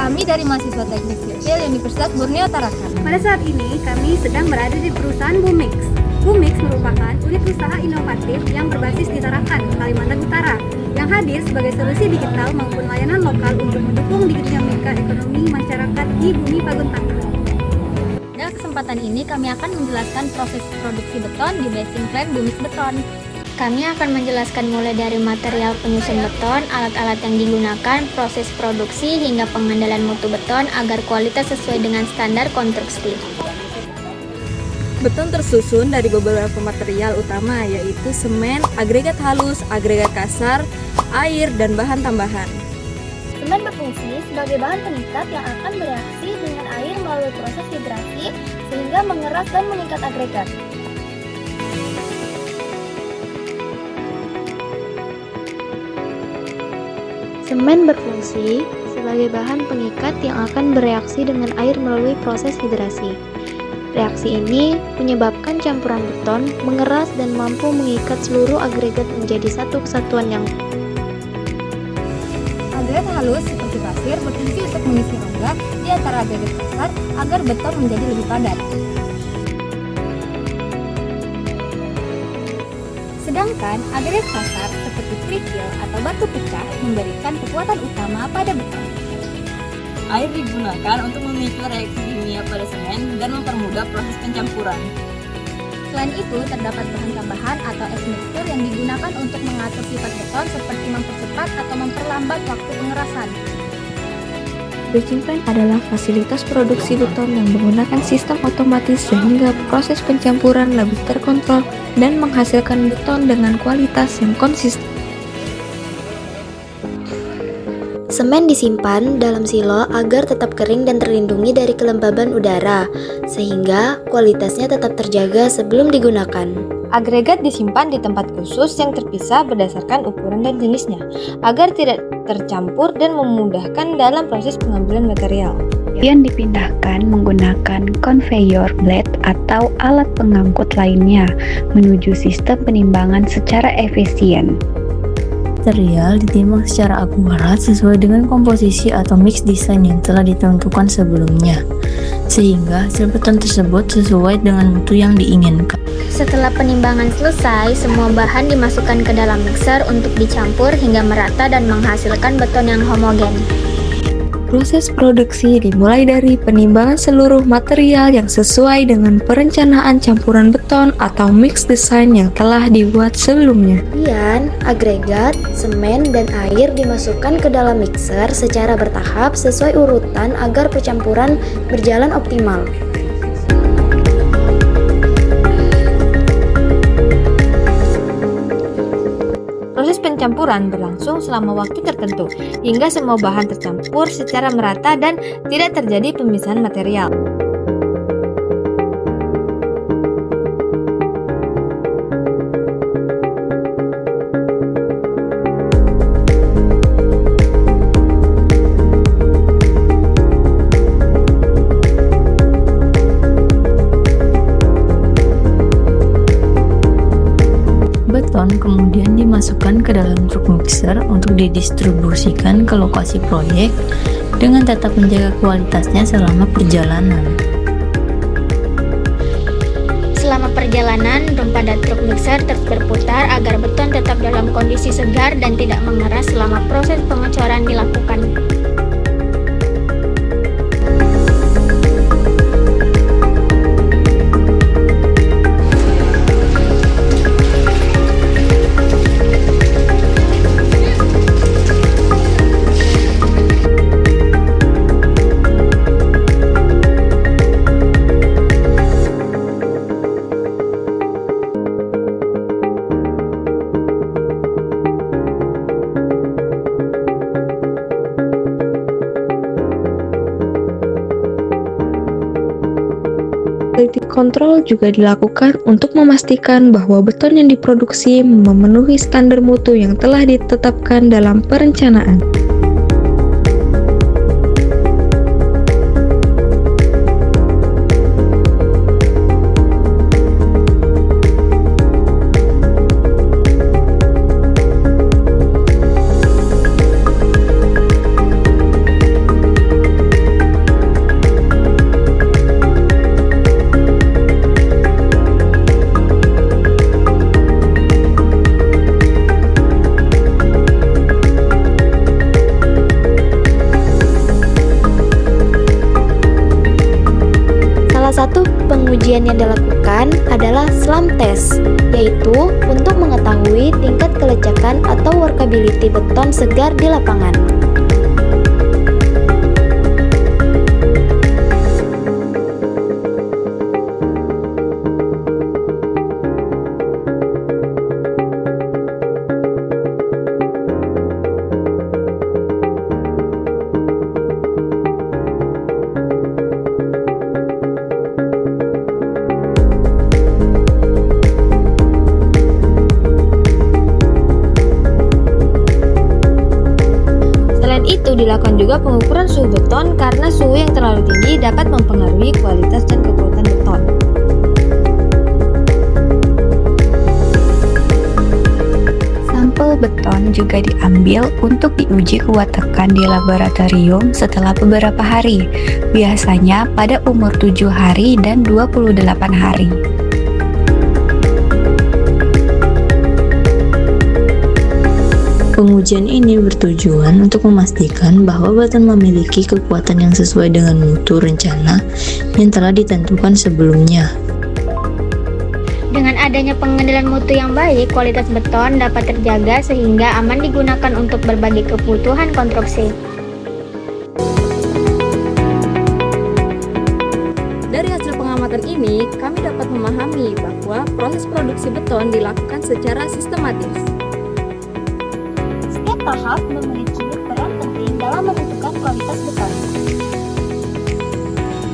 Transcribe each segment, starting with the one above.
Kami dari mahasiswa Teknik Sipil Universitas Borneo Tarakan. Pada saat ini, kami sedang berada di perusahaan Bumix. Bumix merupakan unit usaha inovatif yang berbasis di Tarakan, Kalimantan Utara, yang hadir sebagai solusi digital maupun layanan lokal untuk mendukung dinamika ekonomi masyarakat di Bumi Paguntangan. Dalam kesempatan ini, kami akan menjelaskan proses produksi beton di basing plant Bumix Beton. Kami akan menjelaskan mulai dari material penyusun beton, alat-alat yang digunakan, proses produksi, hingga pengandalan mutu beton agar kualitas sesuai dengan standar konstruksi. Beton tersusun dari beberapa material utama, yaitu semen, agregat halus, agregat kasar, air, dan bahan tambahan. Semen berfungsi sebagai bahan pengikat yang akan bereaksi dengan air melalui proses hidrasi sehingga mengeras dan mengikat agregat. Semen berfungsi sebagai bahan pengikat yang akan bereaksi dengan air melalui proses hidrasi. Reaksi ini menyebabkan campuran beton mengeras dan mampu mengikat seluruh agregat menjadi satu kesatuan yang Agregat halus seperti pasir berfungsi untuk mengisi rongga di antara agregat kasar agar beton menjadi lebih padat. Sedangkan agregat kasar seperti kerikil atau batu pecah memberikan kekuatan utama pada beton. Air digunakan untuk memicu reaksi kimia pada semen dan mempermudah proses pencampuran. Selain itu, terdapat bahan tambahan atau admixture yang digunakan untuk mengatur sifat beton seperti mempercepat atau memperlambat waktu pengerasan. Basing plant adalah fasilitas produksi beton yang menggunakan sistem otomatis sehingga proses pencampuran lebih terkontrol dan menghasilkan beton dengan kualitas yang konsisten. Semen disimpan dalam silo agar tetap kering dan terlindungi dari kelembaban udara, sehingga kualitasnya tetap terjaga sebelum digunakan. Agregat disimpan di tempat khusus yang terpisah berdasarkan ukuran dan jenisnya, agar tidak tercampur dan memudahkan dalam proses pengambilan material. Yang dipindahkan menggunakan conveyor blade atau alat pengangkut lainnya menuju sistem penimbangan secara efisien. Material ditimbang secara akurat sesuai dengan komposisi atau mix design yang telah ditentukan sebelumnya, sehingga hasil beton tersebut sesuai dengan mutu yang diinginkan. Setelah penimbangan selesai, semua bahan dimasukkan ke dalam mixer untuk dicampur hingga merata dan menghasilkan beton yang homogen. Proses produksi dimulai dari penimbangan seluruh material yang sesuai dengan perencanaan campuran beton atau mix design yang telah dibuat sebelumnya. Kemudian, agregat, semen, dan air dimasukkan ke dalam mixer secara bertahap sesuai urutan agar percampuran berjalan optimal. Proses pencampuran berlangsung selama waktu tertentu, hingga semua bahan tercampur secara merata dan tidak terjadi pemisahan material. Beton kemudian dimasukkan ke dalam truk mixer untuk didistribusikan ke lokasi proyek dengan tetap menjaga kualitasnya selama perjalanan. Selama perjalanan, drum pada truk mixer terus berputar agar beton tetap dalam kondisi segar dan tidak mengeras selama proses pengecoran dilakukan. Quality control juga dilakukan untuk memastikan bahwa beton yang diproduksi memenuhi standar mutu yang telah ditetapkan dalam perencanaan. pengujian yang dilakukan adalah slump test, yaitu untuk mengetahui tingkat kelecekan atau workability beton segar di lapangan. Itu dilakukan juga pengukuran suhu beton karena suhu yang terlalu tinggi dapat mempengaruhi kualitas dan kekuatan beton. Sampel beton juga diambil untuk diuji kuat tekan di laboratorium setelah beberapa hari, biasanya pada umur 7 hari dan 28 hari. Pengujian ini bertujuan untuk memastikan bahwa beton memiliki kekuatan yang sesuai dengan mutu rencana yang telah ditentukan sebelumnya. Dengan adanya pengendalian mutu yang baik, kualitas beton dapat terjaga sehingga aman digunakan untuk berbagai kebutuhan konstruksi. Dari hasil pengamatan ini, kami dapat memahami bahwa proses produksi beton dilakukan secara sistematis. Setiap tahap memiliki peran penting dalam menentukan kualitas beton.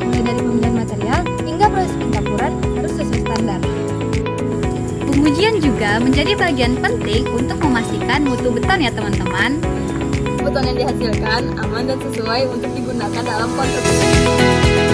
Mulai dari pemilihan material hingga proses pencampuran harus sesuai standar. Pengujian juga menjadi bagian penting untuk memastikan mutu beton ya teman-teman. Beton yang dihasilkan aman dan sesuai untuk digunakan dalam konstruksi.